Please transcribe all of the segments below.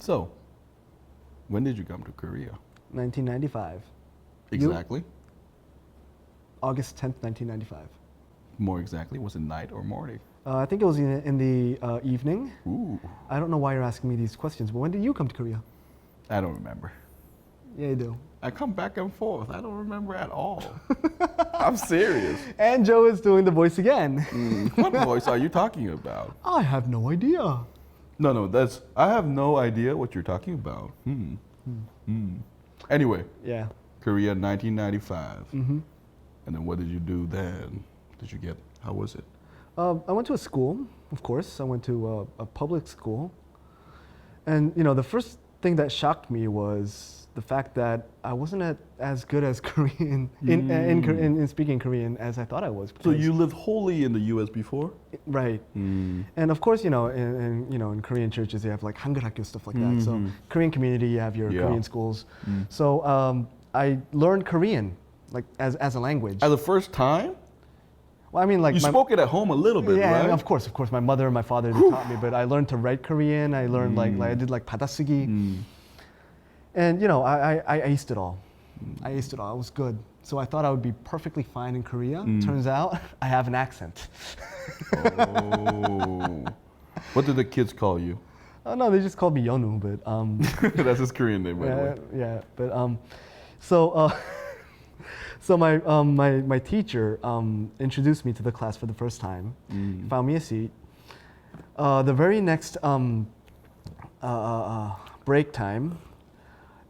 So, when did you come to Korea? 1995. Exactly. August 10th, 1995. More exactly, was it night or morning? I think it was in the evening. Ooh, I don't know why you're asking me these questions, but when did you come to Korea? I don't remember. Yeah, you do. I come back and forth. I don't remember at all. I'm serious. And Joe is doing the voice again. What voice are you talking about? I have no idea. No, I have no idea what you're talking about. Anyway, Yeah. Korea 1995. Mm-hmm. And then what did you do then? How was it? I went to a school, of course. I went to a public school. And, the first thing that shocked me was the fact that I wasn't as good as Korean, in speaking Korean as I thought I was. So you lived wholly in the U.S. before? Right. And of course, in Korean churches, they have like Hangul stuff like that. So Korean community, you have your Korean schools. So I learned Korean, like as a language. At the first time? Well, I mean, like you spoke it at home a little bit, yeah, right? of course. My mother and my father they taught me, but I learned to write Korean. I learned like I did like 받아쓰기, and I aced it all. I aced it all. I was good. So I thought I would be perfectly fine in Korea. Turns out I have an accent. Oh, what did the kids call you? Oh no, they just called me Yeonu, but that's his Korean name, by the way. Yeah, but so. So my teacher introduced me to the class for the first time, found me a seat. The very next break time,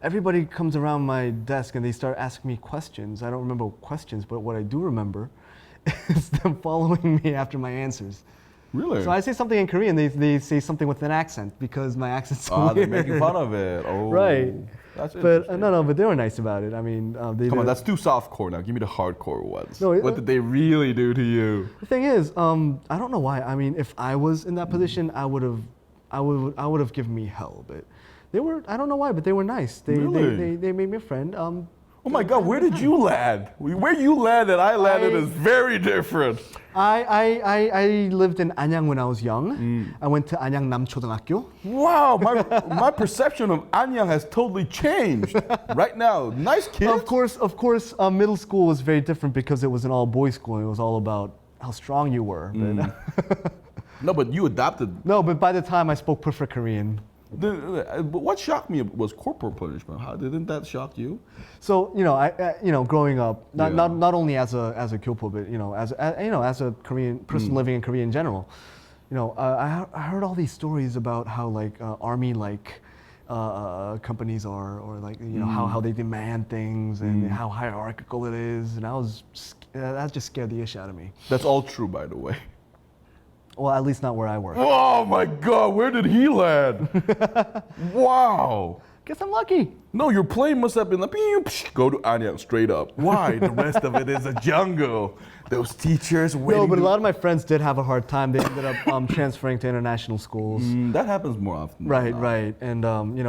everybody comes around my desk and they start asking me questions. I don't remember questions, but what I do remember is them following me after my answers. Really? So I say something in Korean, they say something with an accent because my accent's so weird. They're making fun of it. Oh, right. That's but but they were nice about it. I mean, come on, that's too softcore now. Give me the hardcore ones. No, what did they really do to you? The thing is, I don't know why. I mean, if I was in that position, I would have given me hell. But they were. I don't know why, but they were nice. They made me a friend. Oh my God, where did you land? Where you landed, I landed is very different. I lived in Anyang when I was young. I went to Anyang Namcho등학교. Wow, my perception of Anyang has totally changed right now. Nice kids. Of course, middle school was very different because it was an all-boys school. And it was all about how strong you were. No, but you adopted. No, but by the time I spoke perfect Korean. But what shocked me was corporal punishment. How didn't that shock you? So I growing up, not only as a kyopo, but as a Korean person living in Korea in general, I heard all these stories about how like army companies are, or like how they demand things and how hierarchical it is, and that just scared the ish out of me. That's all true, by the way. Well, at least not where I work. Oh my God, where did he land? Wow. Guess I'm lucky. No, your plane must have been like, go to Anyang straight up. Why? The rest of it is a jungle. Those teachers waiting. No, but a lot of my friends did have a hard time. They ended up transferring to international schools. That happens more often. Right. And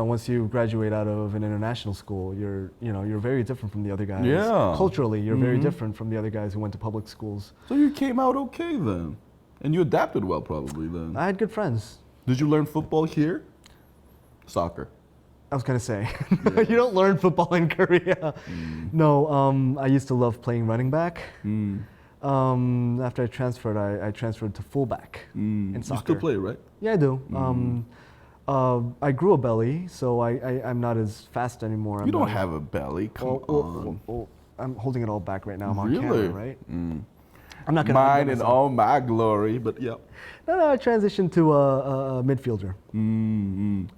once you graduate out of an international school, you're very different from the other guys. Yeah. Culturally, you're very different from the other guys who went to public schools. So you came out okay then. And you adapted well, probably, then. I had good friends. Did you learn football here? Soccer. I was going to say, you don't learn football in Korea. No, I used to love playing running back. After I transferred, I transferred to fullback in soccer. You still play, right? Yeah, I do. I grew a belly, so I'm not as fast anymore. You don't have a belly, come on. I'm holding it all back right now. I'm on Really? camera, right? I'm not gonna mine in all my glory, but yeah. No, I transitioned to a midfielder.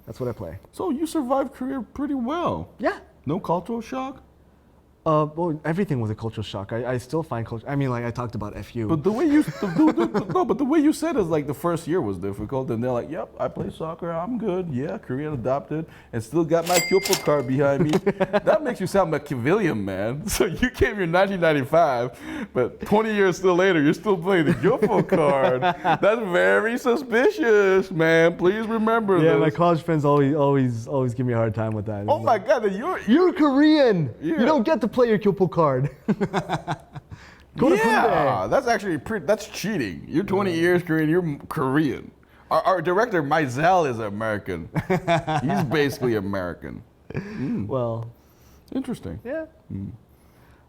That's what I play. So you survived Korea pretty well. Yeah. No cultural shock? Well, everything was a cultural shock. I still find culture. I mean, like I talked about FU. But the way you but the way you said it is like the first year was difficult, and they're like, "Yep, I play soccer. I'm good. Yeah, Korean adopted, and still got my kyopo card behind me." That makes you sound Machiavellian, man. So you came here in 1995, but 20 years still later, you're still playing the Gyopo card. That's very suspicious, man. Please remember this. Yeah, my college friends always give me a hard time with that. Oh my God, you're Korean. Yeah. You don't get to play your kyopo card. Go to Korea. That's actually that's cheating. You're 20 years Korean. You're Korean. Our director, Mizell, is American. He's basically American. Well, Interesting. yeah.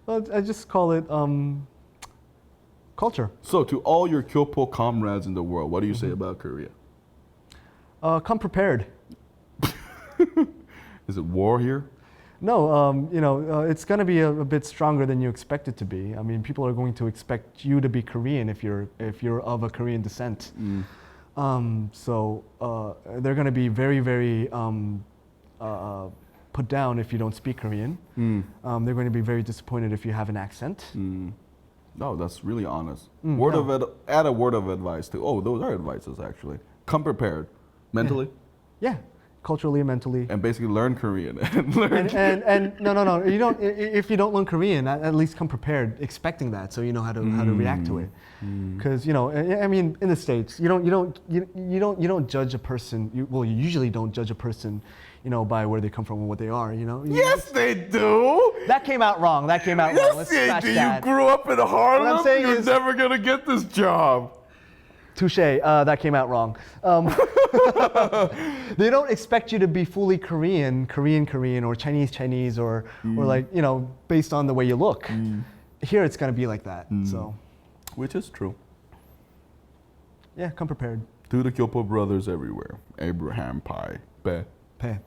Well, I just call it culture. So, to all your kyopo comrades in the world, what do you say about Korea? Come prepared. Is it war here? No, it's going to be a bit stronger than you expect it to be. I mean, people are going to expect you to be Korean if you're of a Korean descent. So they're going to be very, very put down if you don't speak Korean. They're going to be very disappointed if you have an accent. No, that's really honest. Add a word of advice to. Oh, those are advices actually. Come prepared, mentally. Yeah, culturally and mentally. And basically learn Korean and learn. And no. You don't. If you don't learn Korean, at least come prepared, expecting that, so you know how to react to it. Because I mean, in the States, you don't judge a person. You usually don't judge a person, by where they come from and what they are. Yes, they do. That came out wrong. That came out wrong. Yes, Let's they scratch do. that. You grew up in Harlem. What I'm saying You're is- never gonna get this job. Touche. That came out wrong. They don't expect you to be fully Korean, or Chinese, or like based on the way you look. Here it's gonna be like that. So, Which is true. yeah, come prepared. To the Gyopo brothers everywhere. Abraham Pi. Be. Pay.